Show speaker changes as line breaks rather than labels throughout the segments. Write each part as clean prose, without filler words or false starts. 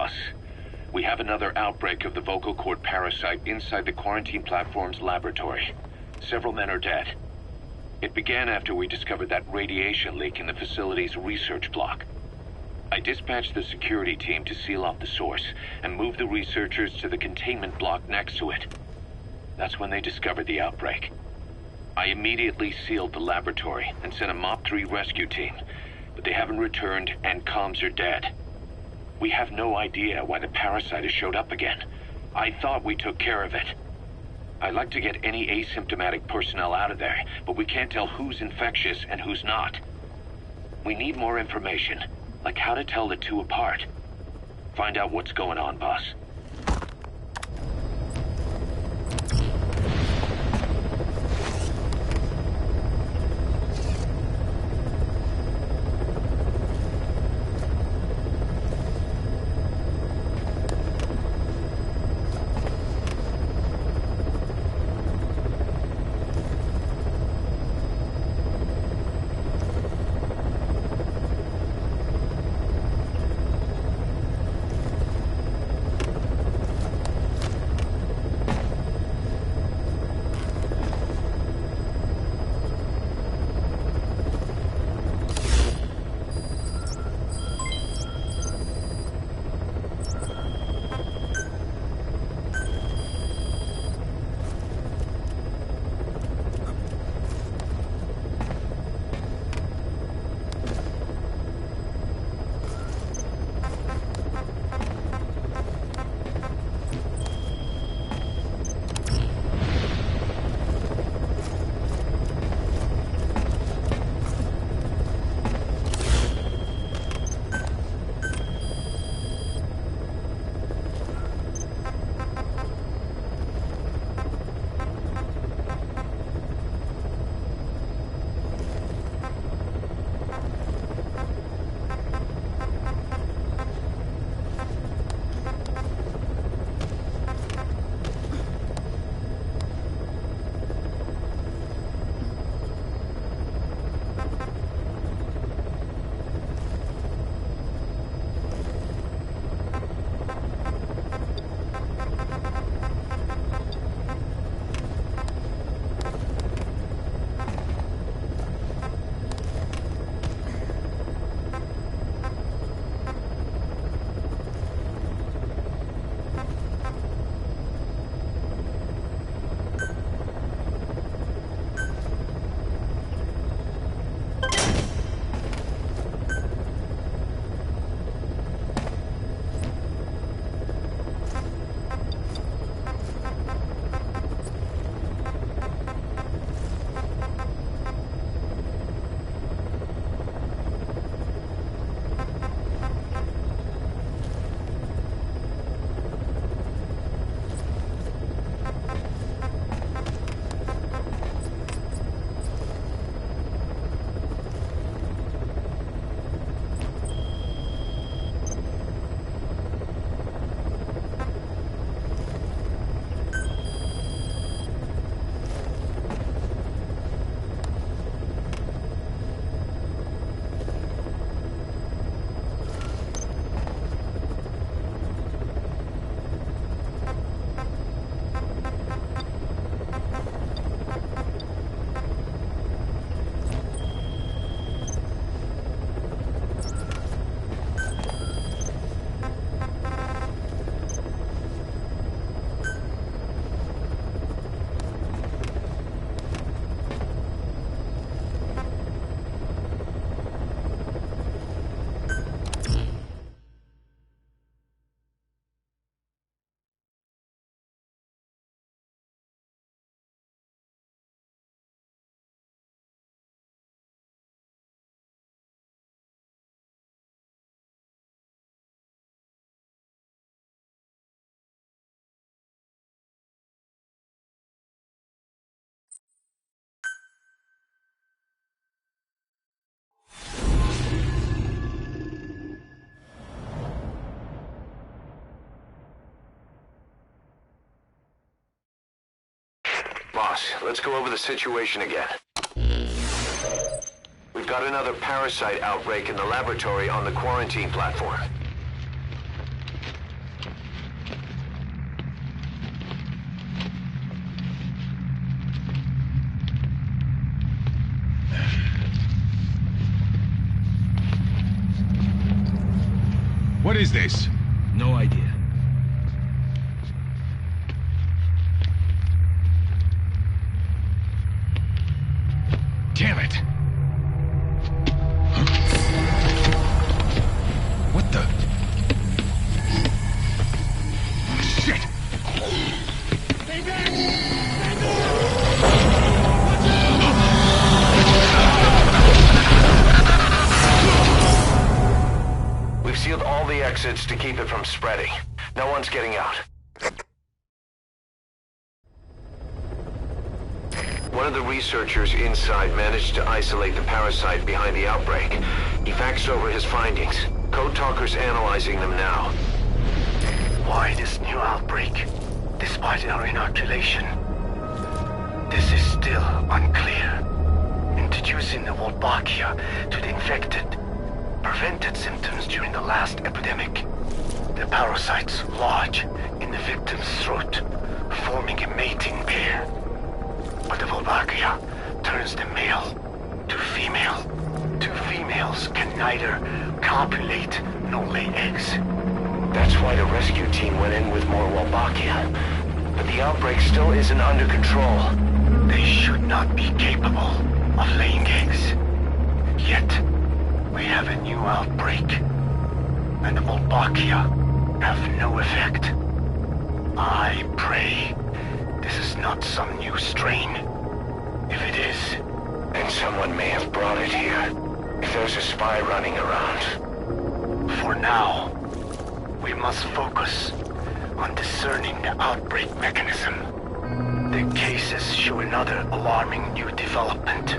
boss. We have another outbreak of the vocal cord parasite inside the quarantine platform's laboratory. Several men are dead. It began after we discovered that radiation leak in the facility's research block. I dispatched the security team to seal off the source and move the researchers to the containment block next to it. That's when they discovered the outbreak. I immediately sealed the laboratory and sent a MOP-3 rescue team, but they haven't returned and comms are dead. We have no idea why the parasite has showed up again. I thought we took care of it. I'd like to get any asymptomatic personnel out of there, but we can't tell who's infectious and who's not. We need more information, like how to tell the two apart. Find out what's going on, boss.
Boss, let's go over the situation again. We've got another parasite outbreak in the laboratory on the quarantine platform.
What is this?
No idea.
Damn it! What the? Shit! Stay back! Stay back!
We've sealed all the exits to keep it from spreading. No one's getting out. One of the researchers inside managed to isolate the parasite behind the outbreak. He faxed over his findings. Code Talker's analyzing them now.
Why this new outbreak, despite our inoculation? This is still unclear. Introducing the Wolbachia to the infected prevented symptoms during the last epidemic. The parasites lodge in the victim's throat, forming a mating pair. But the Wolbachia turns the male to female. Two females can neither copulate nor lay eggs.
That's why the rescue team went in with more Wolbachia. But the outbreak still isn't under control.
They should not be capable of laying eggs. Yet, we have a new outbreak. And the Wolbachia have no effect. I pray this is not some new strain. If it is,
And someone may have brought it here. If there's a spy running around.
for now, we must focus on discerning the outbreak mechanism. The cases show another alarming new development.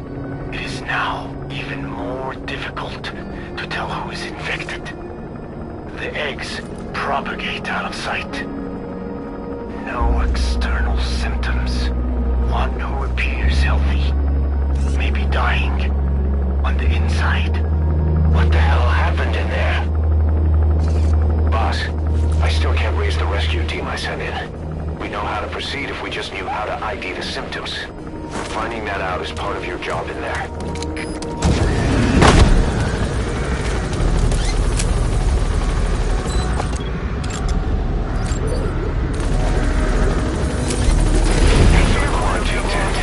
It is now even more difficult to tell who is infected. The eggs propagate out of sight. No external symptoms. One who appears healthy may be dying on the inside.
What the hell happened in there? Boss, I still can't raise the rescue team I sent in. We know how to proceed if we just knew how to ID the symptoms. Finding that out is part of your job in there. Into the quarantine tent.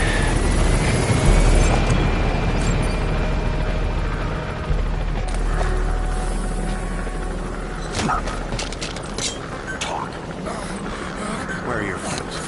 Where are your friends?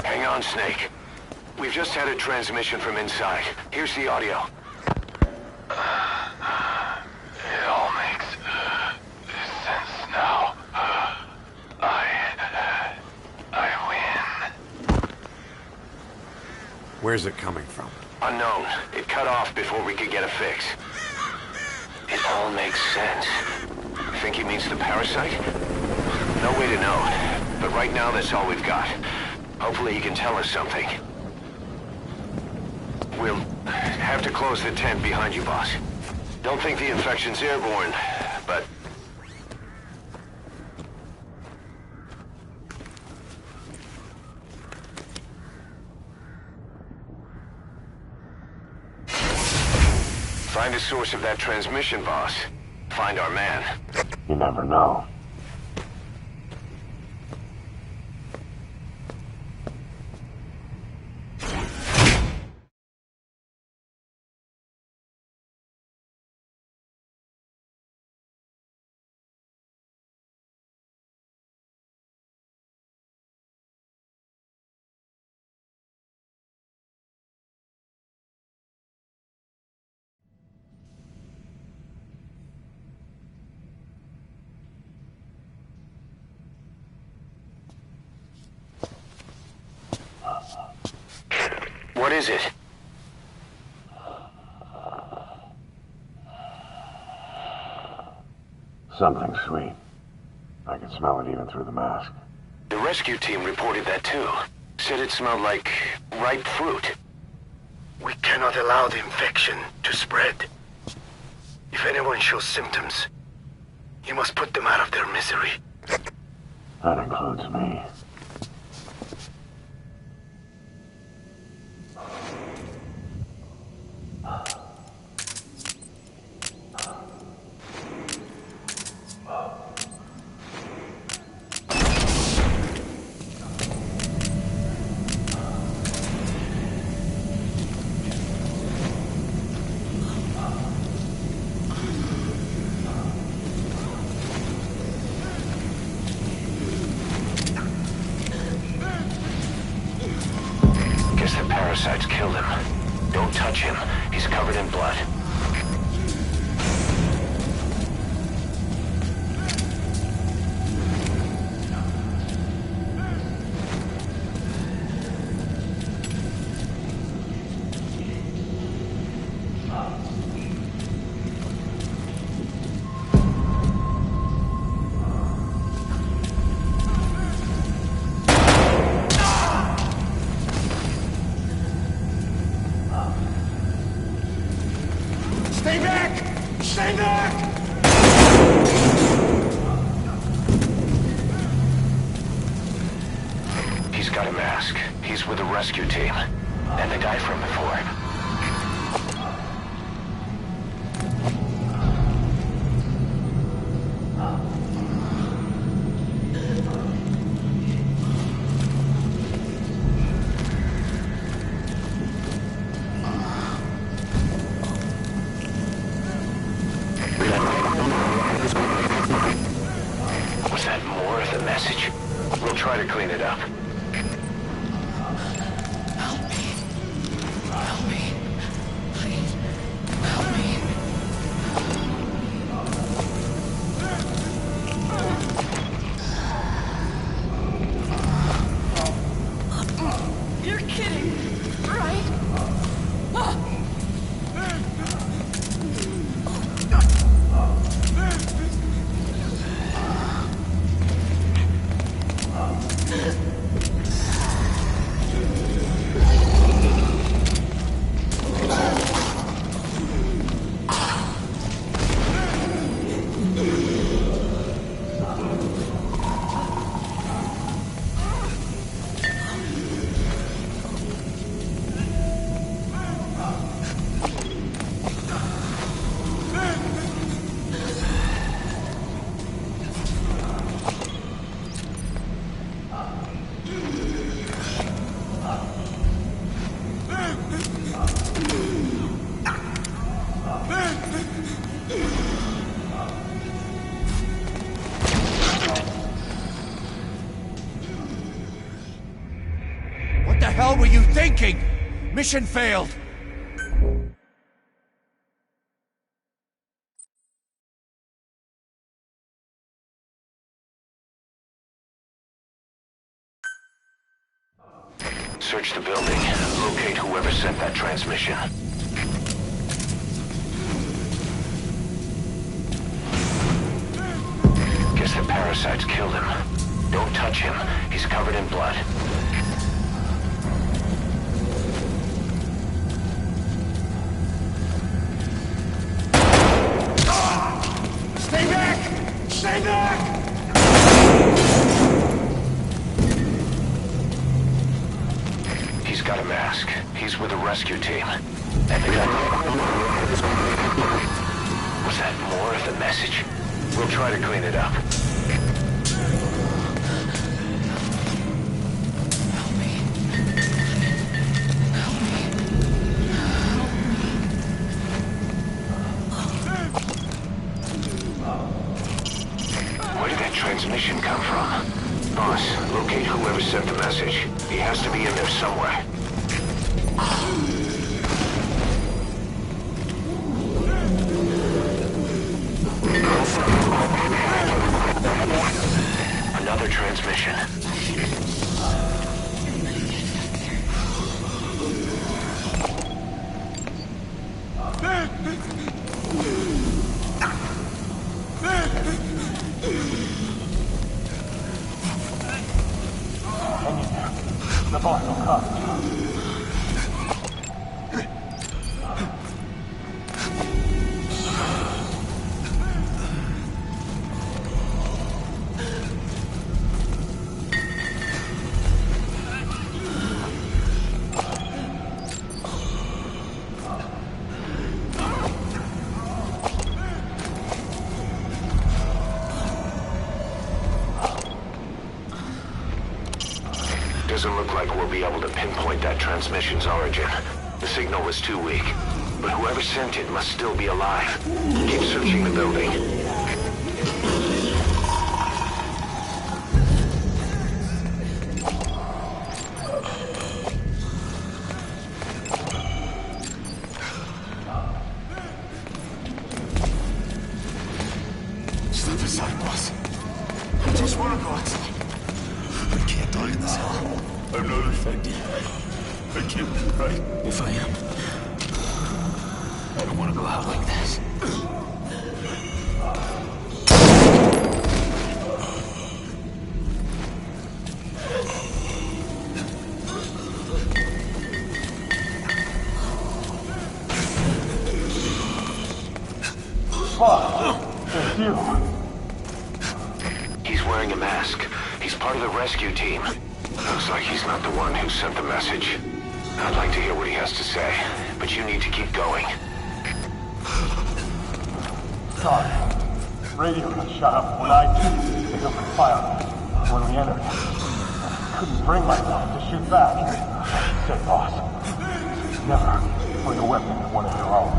Hang on, Snake. We've just had a transmission from inside. Here's the audio.
It all makes sense now. I win.
Where's it coming from?
Unknown. It cut off before we could get a fix. It all makes sense. Think he means the parasite? No way to know. But right now, that's all we've got. Hopefully he can tell us something. We'll have to close the tent behind you, boss. Don't think the infection's airborne, but... Find the source of that transmission, boss. Find our man.
You never know.
What is it?
Something sweet. I can smell it even through the mask.
The rescue team reported that too. Said it smelled like ripe fruit.
We cannot allow the infection to spread. If anyone shows symptoms, you must put them out of their misery.
That includes me.
Guess the parasites killed him. Don't touch him. He's covered in blood.
Stay back! Stay back!
He's got a mask. He's with the rescue team. And the guy from before. Was that more of the message? We'll try to clean it up.
Help me. Help me. Please. Help me. You're kidding, right?
What the hell were you thinking? Mission failed.
Search the building. Locate whoever sent that transmission. Guess the parasites killed him. Don't touch him. He's covered in blood.
Stay back! Stay back!
He's got a mask. He's with the rescue team. And the guy... Was that more of the message? We'll try to clean it up.
Help me. Help me.
Where did that transmission come from? Boss, locate whoever sent the message. He has to be in there somewhere. Doesn't look like we'll be able to pinpoint that transmission's origin. The signal was too weak. But whoever sent it must still be alive. Keep searching the building.
Step aside, boss. I just want to go outside.
I can't die in this hell. I'm not infected. I can't be right. If I am, I don't want to go out like this.
Fuck! It's you.
He's wearing a mask. He's part of the rescue team. Looks like he's not the one who sent the message. I'd like to hear what he has to say, but you need to keep going.
Sorry. Radio got shut up when I picked up the fire when we entered. I couldn't bring myself to shoot back. I said, boss, never bring a weapon at one of your own.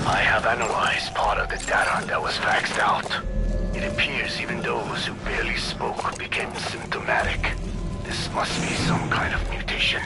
I have analyzed part of the data that was faxed out. It appears even those who barely spoke became symptomatic. This must be some kind of mutation.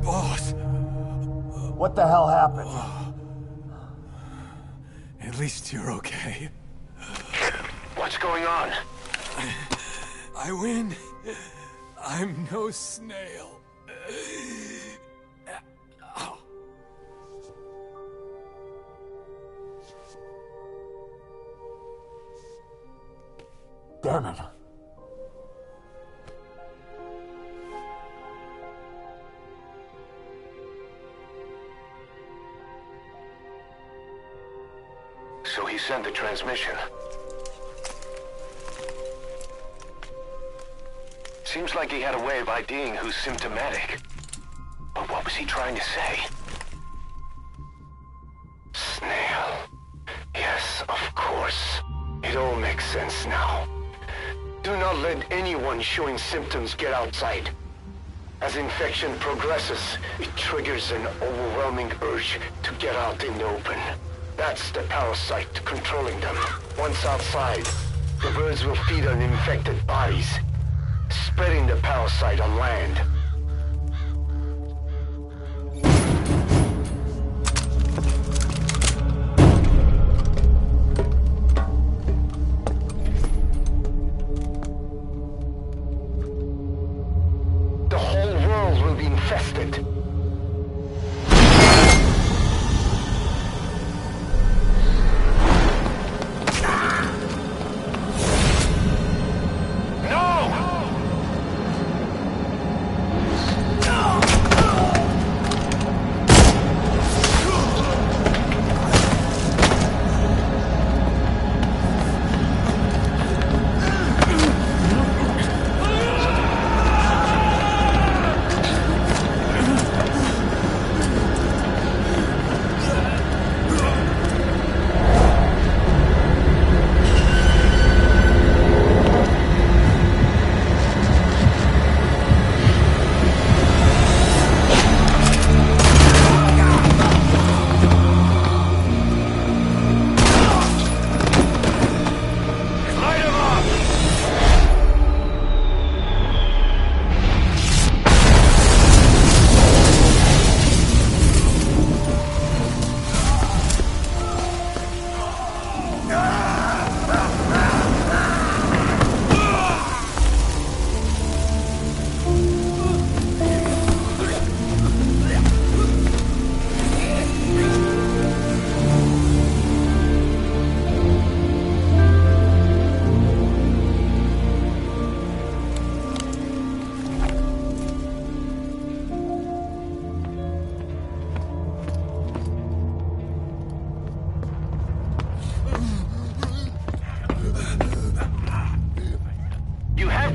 Boss!
What the hell happened?
At least you're okay.
What's going on?
I win. I'm no snail.
Damn it.
So he sent the transmission. Seems like he had a way of IDing who's symptomatic. But what was he trying to say? Snail. Yes, of course. It all makes sense now. Do not let anyone showing symptoms get outside. As infection progresses, it triggers an overwhelming urge to get out in the open. That's the parasite controlling them. Once outside, the birds will feed on infected bodies, spreading the parasite on land. The whole world will be infested.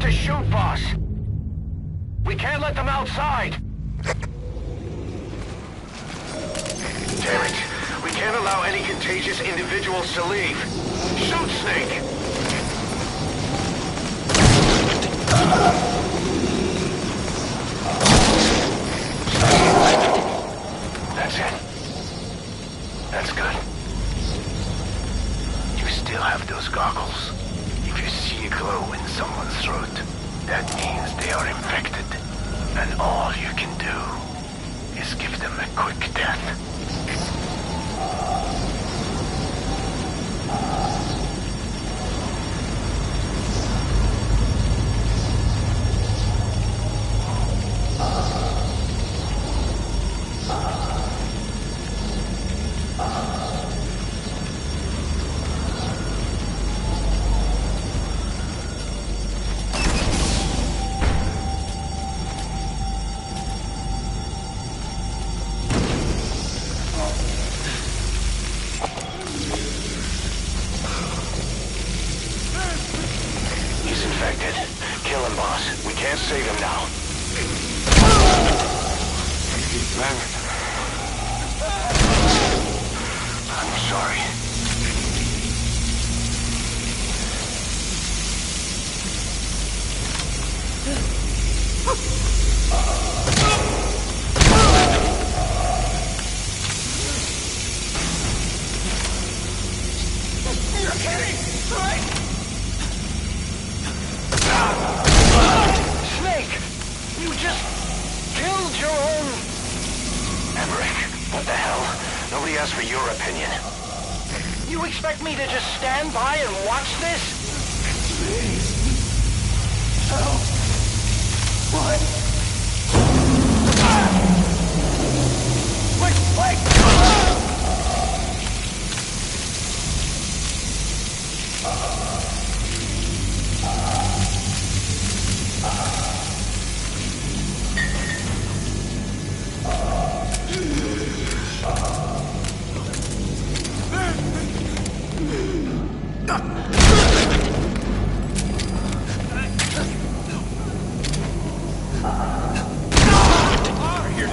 To shoot, boss. We can't let them outside. Damn it. We can't allow any contagious individuals to leave. Shoot, Snake! That's it. That's good. You still have those goggles. If you see a glow in someone's throat, that means they are infected. And all you can do is give them a quick death. Kill him, boss. We can't save him now. I'm sorry.
You're kidding, right?
Snake! You just killed your own... Emmerich, what the hell? Nobody asked for your opinion. You expect me to just stand by and watch this?
Please. Help. What? Wait! Are you?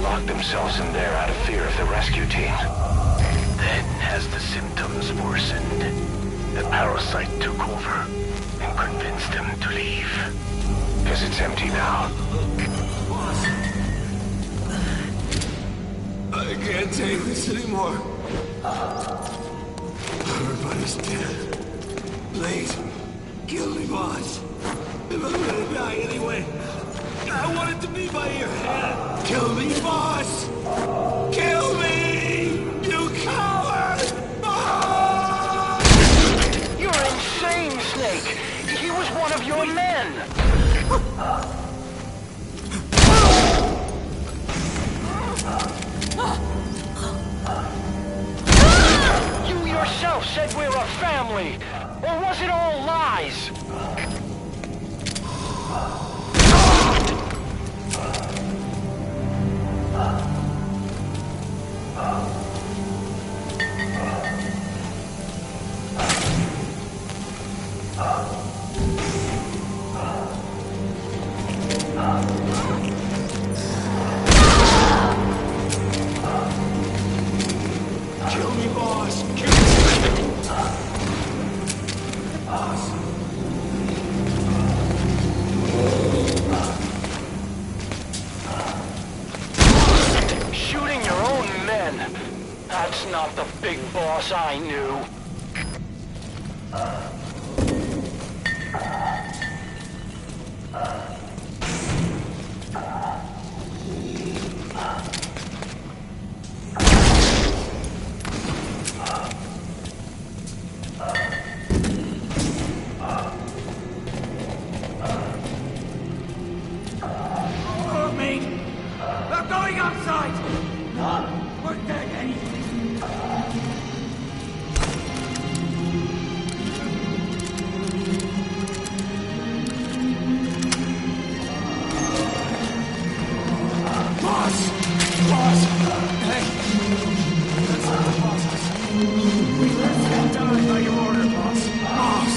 locked themselves in there out of fear of the rescue team.
Then, as the symptoms worsened, the parasite took over and convinced them to leave.
Guess it's empty now.
I can't take this anymore. Everybody's dead. Please, kill me, boss. If I'm gonna die anyway, I want it to be by your hand. Kill me, boss! Kill me! You coward! Ah!
You're insane, Snake! He was one of your men! You yourself said we're a family! Or was it all lies?
Kill me, boss! Kill me! Boss!
Shooting your own men! That's not the big boss I knew.
Mate! They're going outside! We're dead anyway. Boss! Boss! Hey! That's not the boss. We let him die by your order, boss. Boss!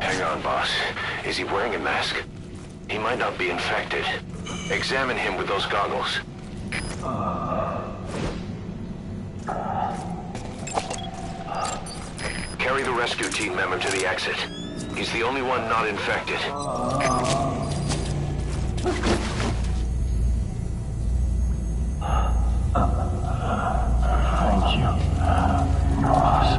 Hang on, boss. Is he wearing a mask? He might not be infected. Examine him with those goggles. Carry the rescue team member to the exit. He's the only one not infected.
Thank you, boss.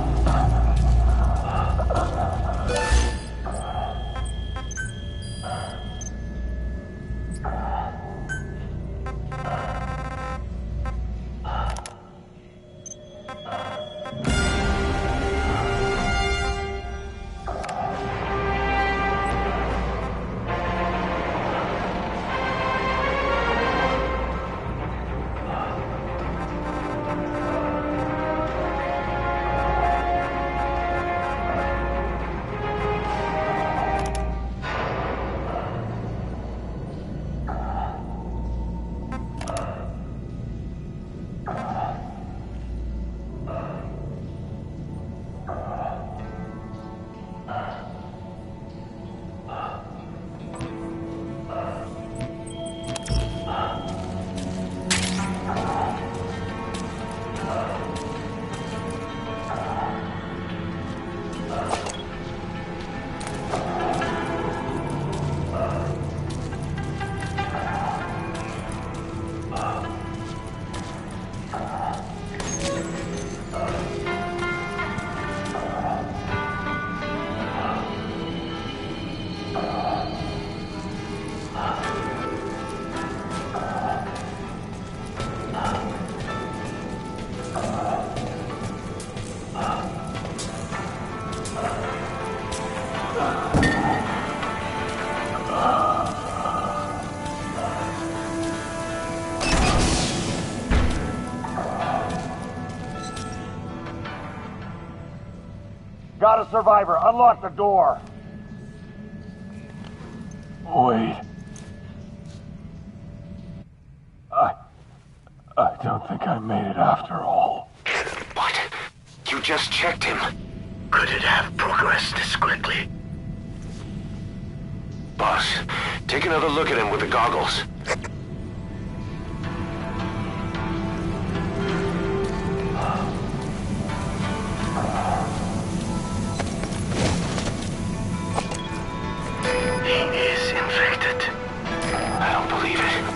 Got a survivor. Unlock the door. Wait. I don't think I made it after all.
What? You just checked him.
Could it have progressed this quickly?
Boss, take another look at him with the goggles.
He is infected.
I don't believe it.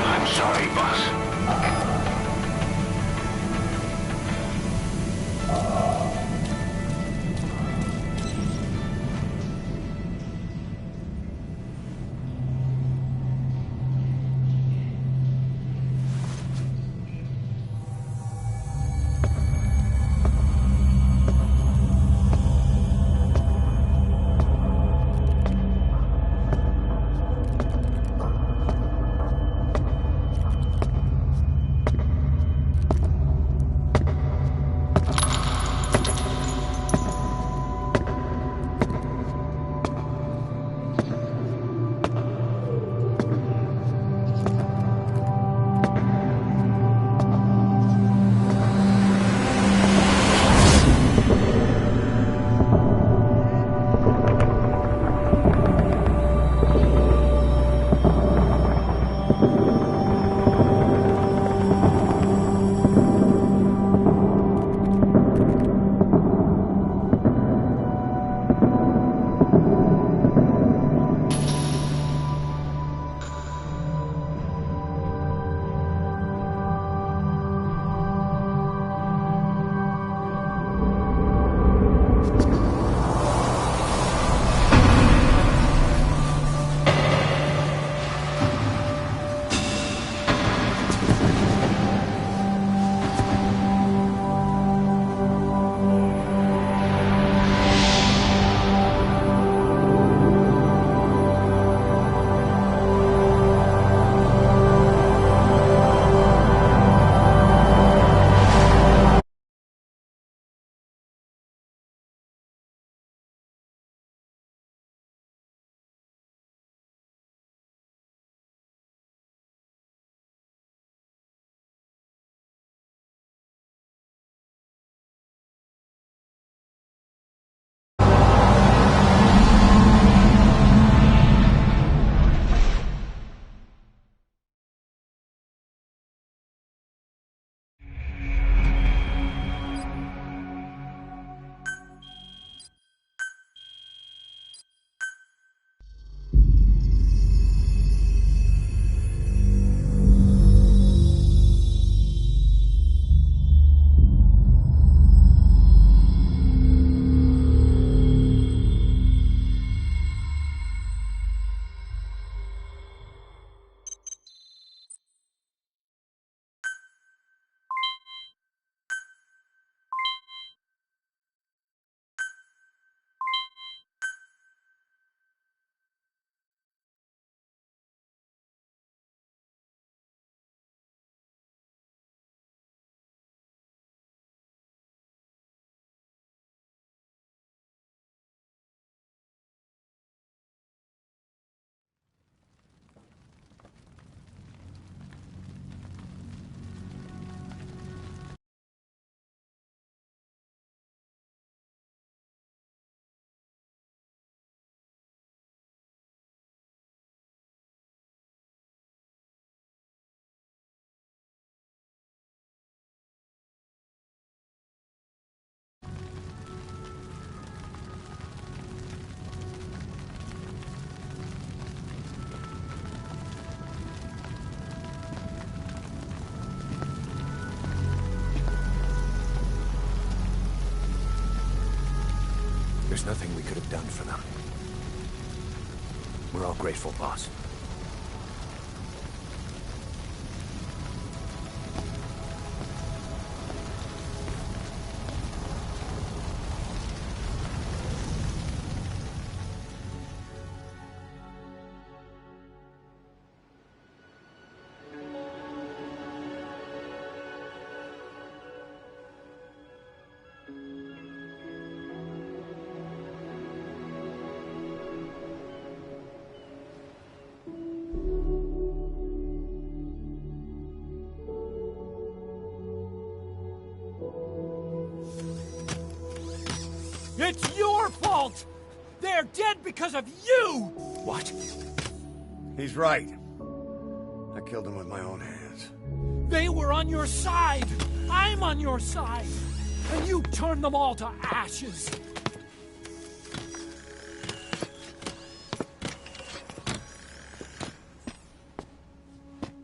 I'm sorry, boss.
There's nothing we could have done for them.
We're all grateful, boss.
It's your fault! They're dead because of you!
What?
He's right. I killed him with my own hands.
They were on your side! I'm on your side! And you turned them all to ashes!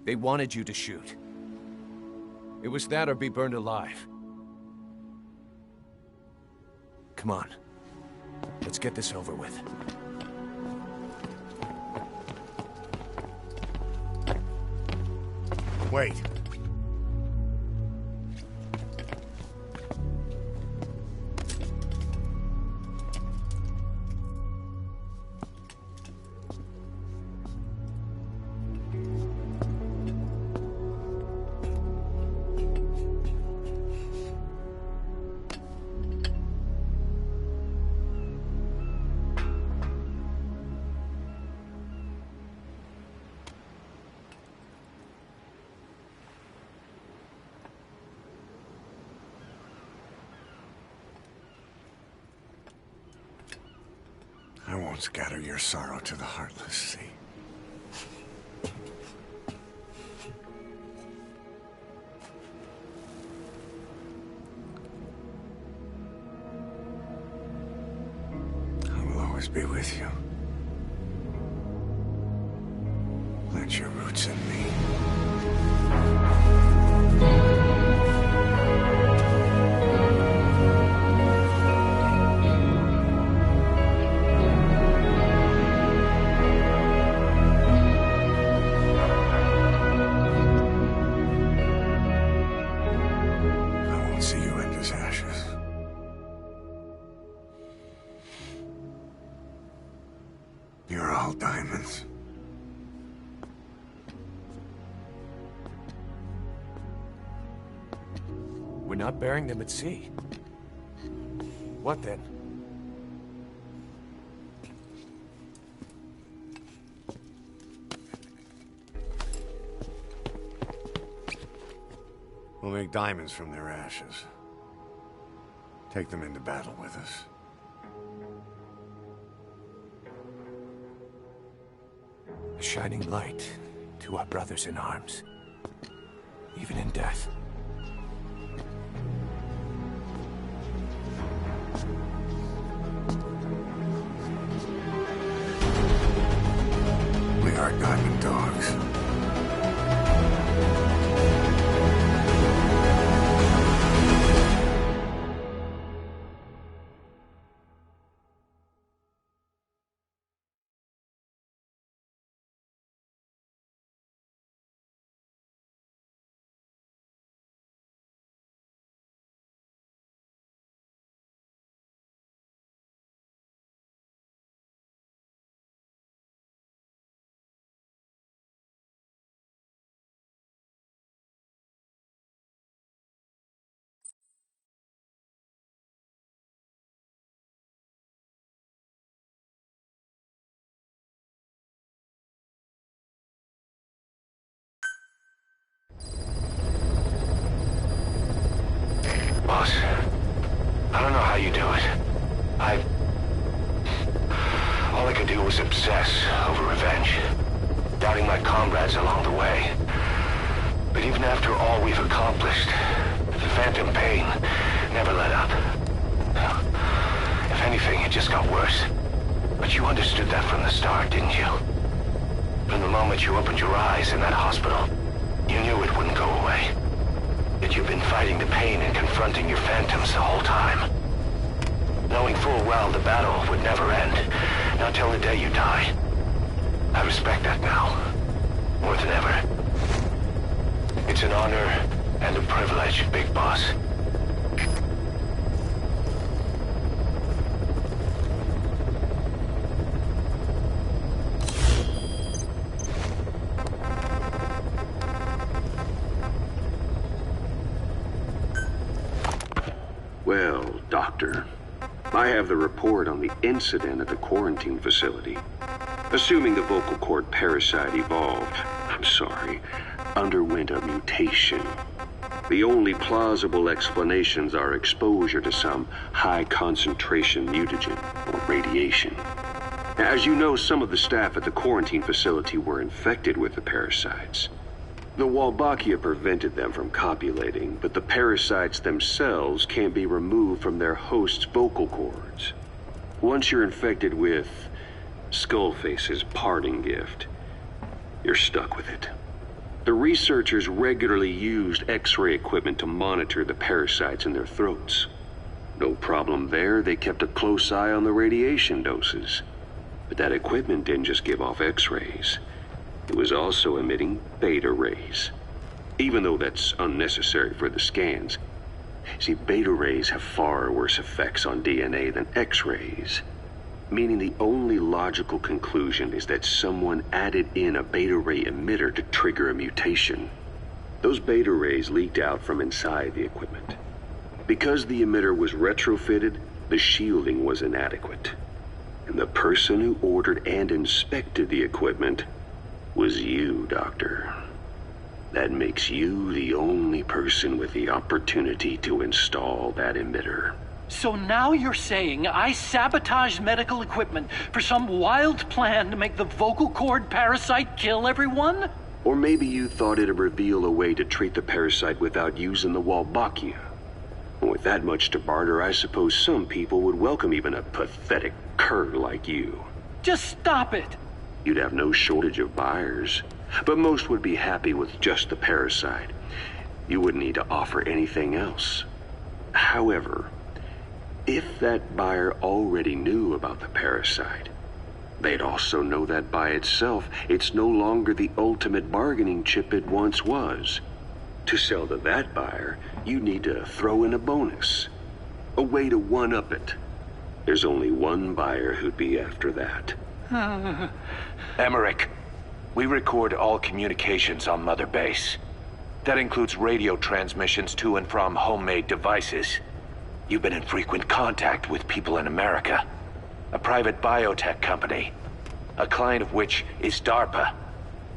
They wanted you to shoot. It was that or be burned alive. Come on. Let's get this over with.
Wait. I won't scatter your sorrow to the heartless sea. I will always be with you. Plant your roots in me. You're all diamonds.
We're not burying them at sea. What then?
We'll make diamonds from their ashes. Take them into battle with us.
A shining light to our brothers in arms, even in death.
We are diamond dogs.
Boss, I don't know how you do it. All I could do was obsess over revenge, doubting my comrades along the way. But even after all we've accomplished, the phantom pain never let up. If anything, it just got worse. But you understood that from the start, didn't you? From the moment you opened your eyes in that hospital, you knew it wouldn't go away. That you've been fighting the pain and confronting your phantoms the whole time. Knowing full well the battle would never end, not till the day you die. I respect that now, more than ever. It's an honor and a privilege, Big Boss.
Well, Doctor, I have the report on the incident at the quarantine facility. Assuming the vocal cord parasite underwent a mutation. The only plausible explanations are exposure to some high-concentration mutagen or radiation. As you know, some of the staff at the quarantine facility were infected with the parasites. The Wolbachia prevented them from copulating, but the parasites themselves can't be removed from their host's vocal cords. Once you're infected with Skullface's parting gift, you're stuck with it. The researchers regularly used X-ray equipment to monitor the parasites in their throats. No problem there, they kept a close eye on the radiation doses. But that equipment didn't just give off X-rays. It was also emitting beta rays. Even though that's unnecessary for the scans. See, beta rays have far worse effects on DNA than X-rays. Meaning the only logical conclusion is that someone added in a beta ray emitter to trigger a mutation. Those beta rays leaked out from inside the equipment. Because the emitter was retrofitted, the shielding was inadequate. And the person who ordered and inspected the equipment was you, Doctor. That makes you the only person with the opportunity to install that emitter.
So now you're saying I sabotaged medical equipment for some wild plan to make the vocal cord parasite kill everyone?
Or maybe you thought it'd reveal a way to treat the parasite without using the Wolbachia. With that much to barter, I suppose some people would welcome even a pathetic cur like you.
Just stop it!
You'd have no shortage of buyers, but most would be happy with just the parasite. You wouldn't need to offer anything else. However, if that buyer already knew about the parasite, they'd also know that by itself, it's no longer the ultimate bargaining chip it once was. To sell to that buyer, you need to throw in a bonus. A way to one-up it. There's only one buyer who'd be after that.
Emmerich, we record all communications on Mother Base. That includes radio transmissions to and from homemade devices. You've been in frequent contact with people in America. A private biotech company. A client of which is DARPA.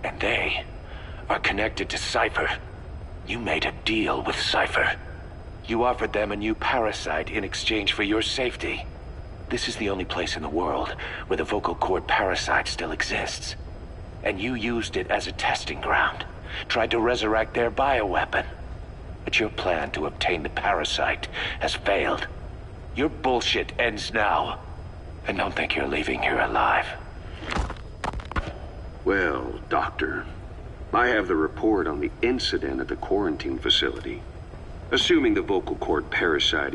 And they are connected to Cypher. You made a deal with Cypher. You offered them a new parasite in exchange for your safety. This is the only place in the world where the vocal cord parasite still exists. And you used it as a testing ground. Tried to resurrect their bioweapon. But your plan to obtain the parasite has failed. Your bullshit ends now. And don't think you're leaving here alive.
Well, Doctor, I have the report on the incident at the quarantine facility. Assuming the vocal cord parasite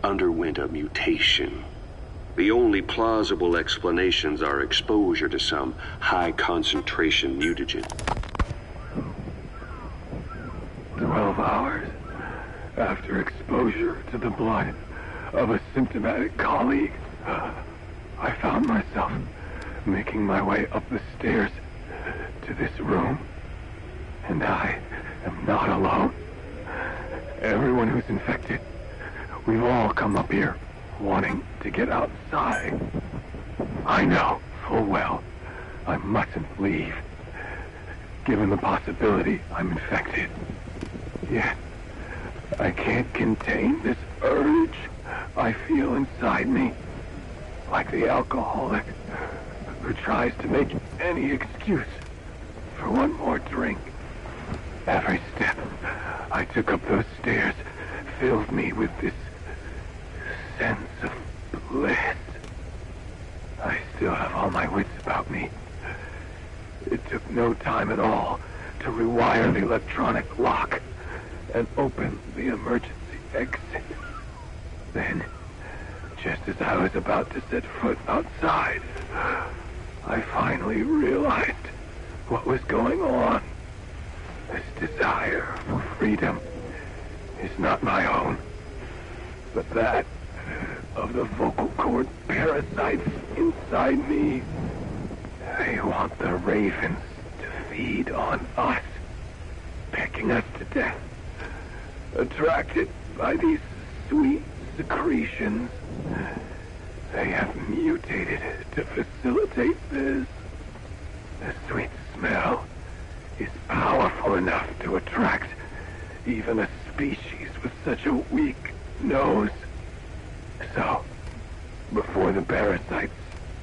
underwent a mutation. The only plausible explanations are exposure to some high-concentration mutagen.
12 hours after exposure to the blood of a symptomatic colleague, I found myself making my way up the stairs to this room. And I am not alone. Everyone who's infected, we've all come up here wanting to get outside. I know full well I mustn't leave, given the possibility I'm infected. Yet, I can't contain this urge I feel inside me, like the alcoholic who tries to make any excuse for one more drink. Every step I took up those stairs filled me with this sense of bliss. I still have all my wits about me. It took no time at all to rewire the electronic lock and open the emergency exit. Then, just as I was about to set foot outside, I finally realized what was going on. This desire for freedom is not my own, but that of the vocal cord parasites inside me. They want the ravens to feed on us, pecking us to death, attracted by these sweet secretions. They have mutated to facilitate this. The sweet smell is powerful enough to attract even a species with such a weak nose. So, before the parasites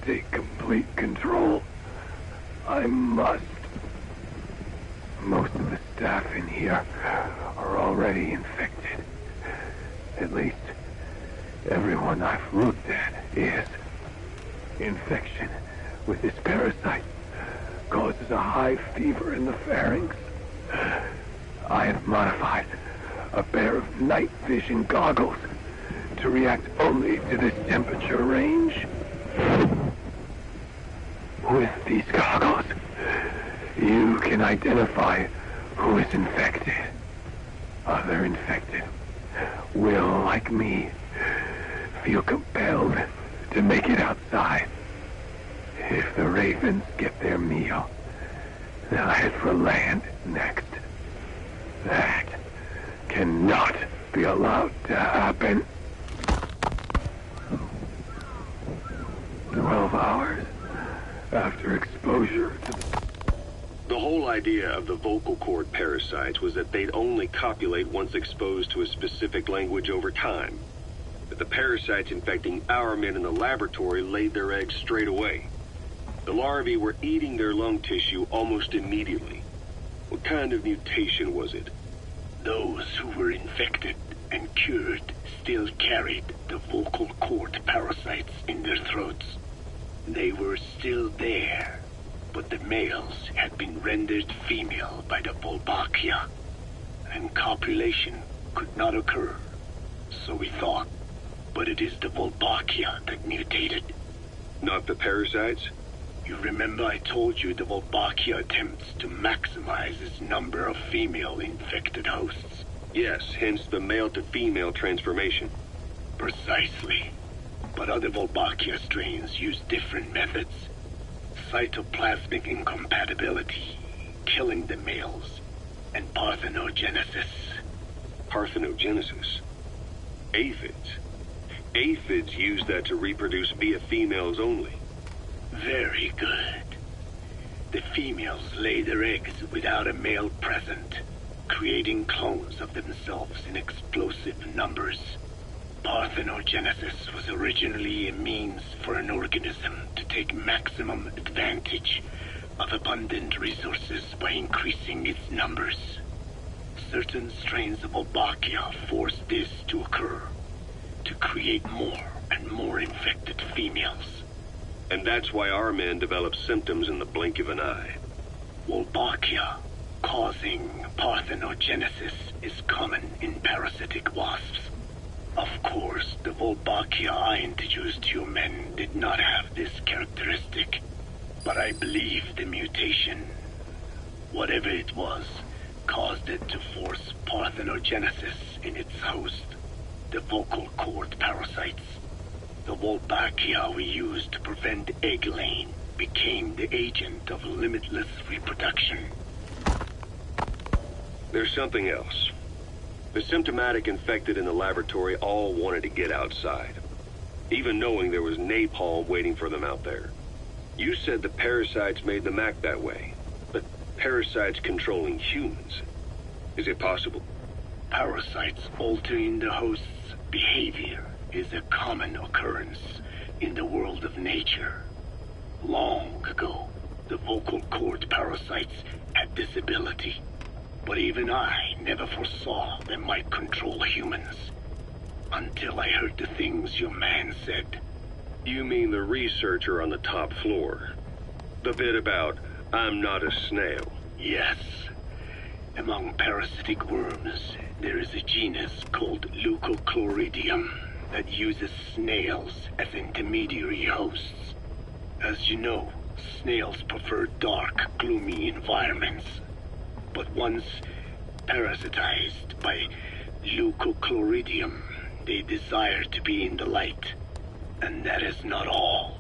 take complete control, I must. Most of the staff in here are already infected. At least, everyone I've looked at is. Infection with this parasite causes a high fever in the pharynx. I have modified a pair of night vision goggles to react only to this temperature range. With these goggles, you can identify who is infected. Other infected will, like me, feel compelled to make it outside. If the ravens get their meal, they'll head for land next. That cannot be allowed to happen. 12 hours after exposure to
The whole idea of the vocal cord parasites was that they'd only copulate once exposed to a specific language over time. But the parasites infecting our men in the laboratory laid their eggs straight away. The larvae were eating their lung tissue almost immediately. What kind of mutation was it?
Those who were infected and cured still carried the vocal cord parasites in their throats. They were still there, but the males had been rendered female by the Wolbachia, and copulation could not occur, so we thought. But it is the Wolbachia that mutated.
Not the parasites?
You remember I told you the Wolbachia attempts to maximize its number of female infected hosts?
Yes, hence the male-to-female transformation.
Precisely. But other Wolbachia strains use different methods. Cytoplasmic incompatibility, killing the males, and parthenogenesis.
Parthenogenesis? Aphids? Aphids use that to reproduce via females only.
Very good. The females lay their eggs without a male present, creating clones of themselves in explosive numbers. Parthenogenesis was originally a means for an organism to take maximum advantage of abundant resources by increasing its numbers. Certain strains of Wolbachia force this to occur, to create more and more infected females.
And that's why our men develop symptoms in the blink of an eye.
Wolbachia causing parthenogenesis is common in parasitic wasps. Of course, the Wolbachia I introduced to you men did not have this characteristic, but I believe the mutation, whatever it was, caused it to force parthenogenesis in its host, the vocal cord parasites. The Wolbachia we used to prevent egg laying became the agent of limitless reproduction.
There's something else. The symptomatic infected in the laboratory all wanted to get outside, even knowing there was napalm waiting for them out there. You said the parasites made them act that way, but parasites controlling humans. Is it possible?
Parasites altering the host's behavior is a common occurrence in the world of nature. Long ago, the vocal cord parasites had this ability, but even I never foresaw they might control humans. Until I heard the things your man said.
You mean the researcher on the top floor? The bit about, I'm not a snail?
Yes. Among parasitic worms, there is a genus called Leucochloridium that uses snails as intermediary hosts. As you know, Snails prefer dark, gloomy environments. But once parasitized by leucochloridium, they desire to be in the light. And that is not all.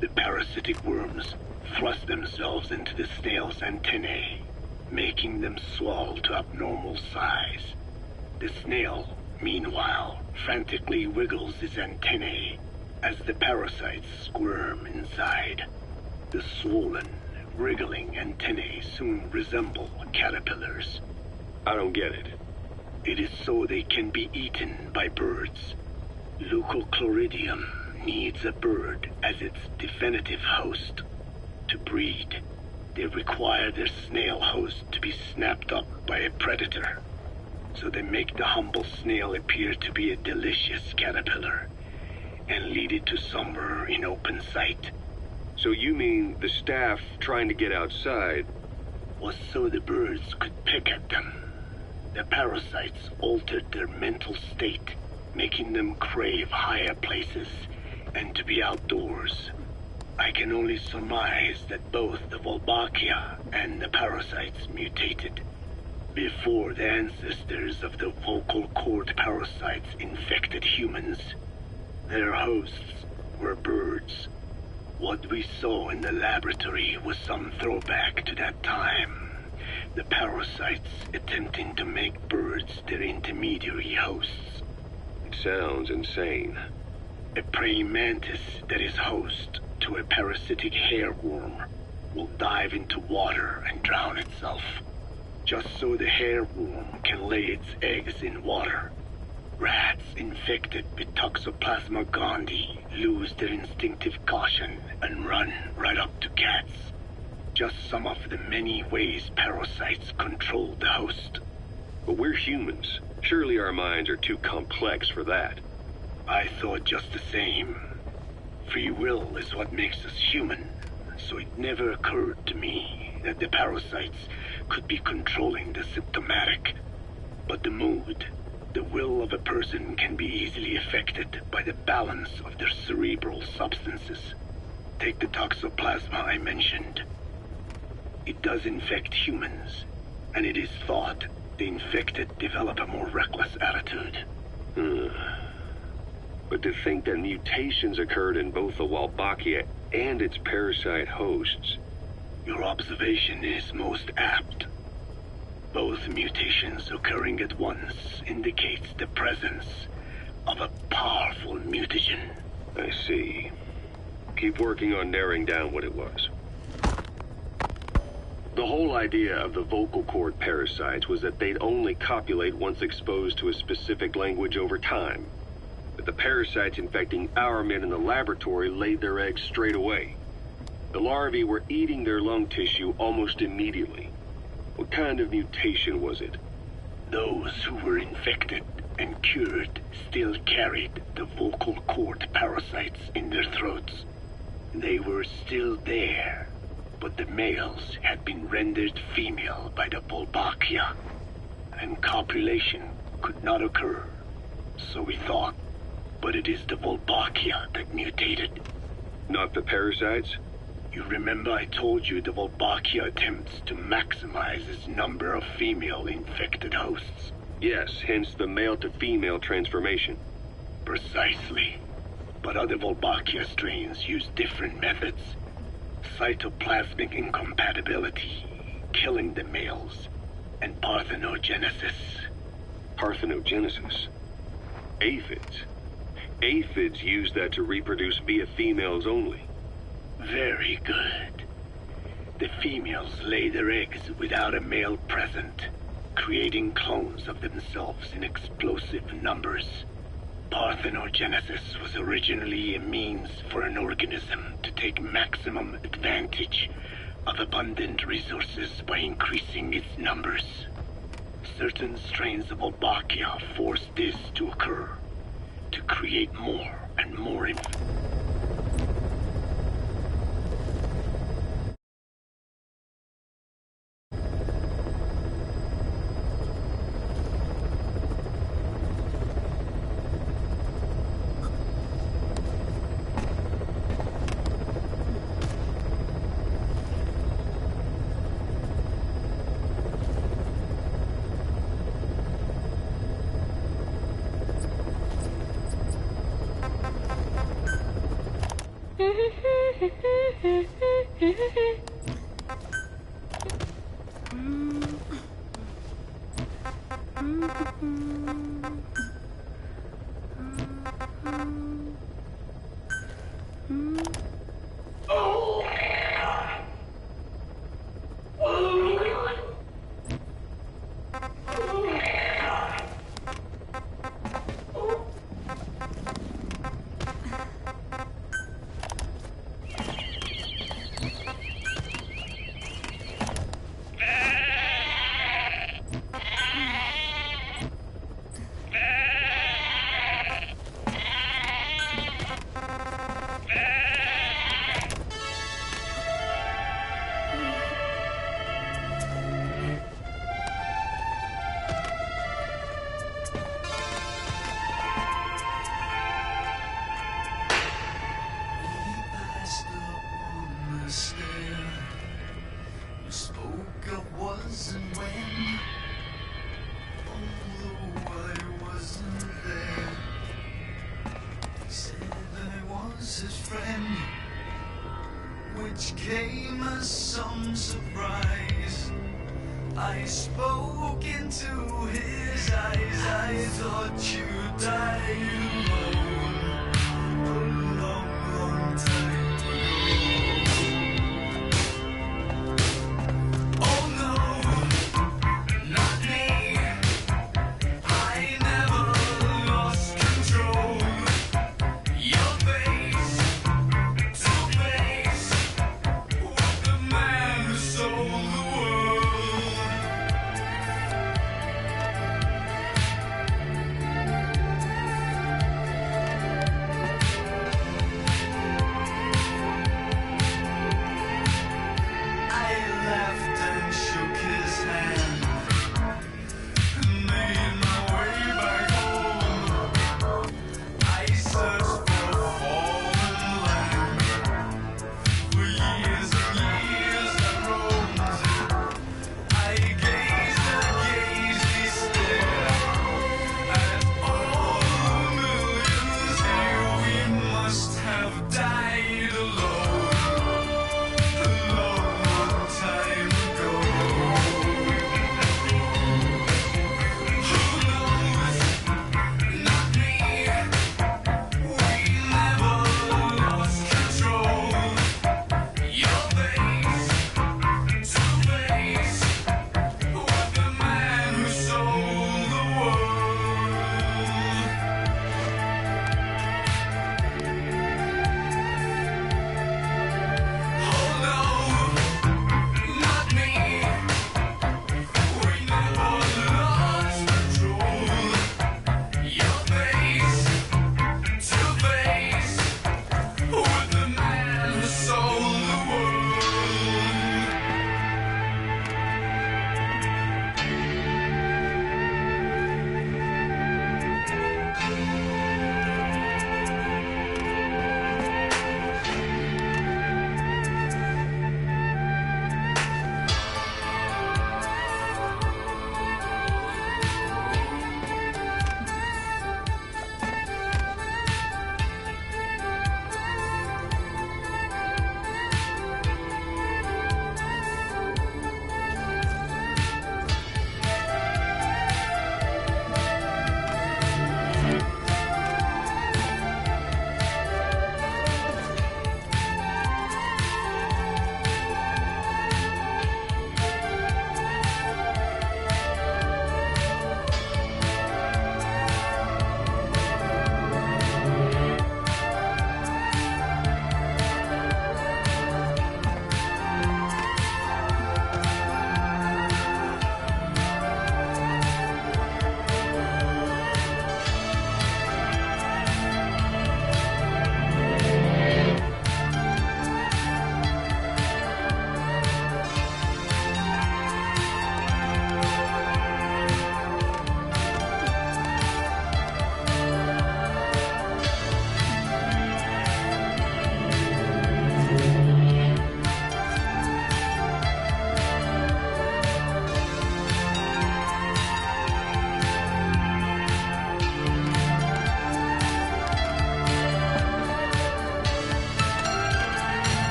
The parasitic worms thrust themselves into the snail's antennae, making them swell to abnormal size. The snail, meanwhile, frantically wiggles its antennae as the parasites squirm inside. The swollen, wriggling antennae soon resemble caterpillars.
I don't get it.
It is so they can be eaten by birds. Leucochloridium needs a bird as its definitive host. To breed, they require their snail host to be snapped up by a predator. So they make the humble snail appear to be a delicious caterpillar and lead it to somewhere in open sight.
So you mean the staff trying to get outside
was so the birds could pick at them. The parasites altered their mental state, making them crave higher places and to be outdoors. I can only surmise that both the Wolbachia and the parasites mutated before the ancestors of the vocal cord parasites infected humans. Their hosts were birds. What we saw in the laboratory was some throwback to that time. The parasites attempting to make birds their intermediary hosts.
It sounds insane.
A praying mantis that is host to a parasitic hairworm will dive into water and drown itself, just so the hairworm can lay its eggs in water. Rats infected with Toxoplasma gondii lose their instinctive caution and run right up to cats. Just some of the many ways parasites control the host.
But we're humans. Surely our minds are too complex for that.
I thought just the same. Free will is what makes us human, so it never occurred to me that the parasites could be controlling the symptomatic. But the mood, the will of a person can be easily affected by the balance of their cerebral substances. Take the toxoplasma I mentioned. It does infect humans, and it is thought the infected develop a more reckless attitude.
But to think that mutations occurred in both the Wolbachia and its parasite hosts.
Your observation is most apt. Both mutations occurring at once indicates the presence of a powerful mutagen.
I see. Keep working on narrowing down what it was. The whole idea of the vocal cord parasites was that they'd only copulate once exposed to a specific language over time. But the parasites infecting our men in the laboratory laid their eggs straight away. The larvae were eating their lung tissue almost immediately. What kind of mutation was it?
Those who were infected and cured still carried the vocal cord parasites in their throats. They were still there, but the males had been rendered female by the Wolbachia, and copulation could not occur, so we thought. But it is the Wolbachia that mutated.
Not the parasites?
You remember I told you the Wolbachia attempts to maximize its number of female infected hosts?
Yes, hence the male-to-female transformation.
Precisely. But other Wolbachia strains use different methods. Cytoplasmic incompatibility, killing the males, and parthenogenesis.
Parthenogenesis? Aphids? Aphids use that to reproduce via females only.
Very good. The females lay their eggs without a male present, creating clones of themselves in explosive numbers. Parthenogenesis was originally a means for an organism to take maximum advantage of abundant resources by increasing its numbers. Certain strains of Wolbachia force this to occur, to create more and more
Came as some surprise. I spoke into his eyes. I thought you died.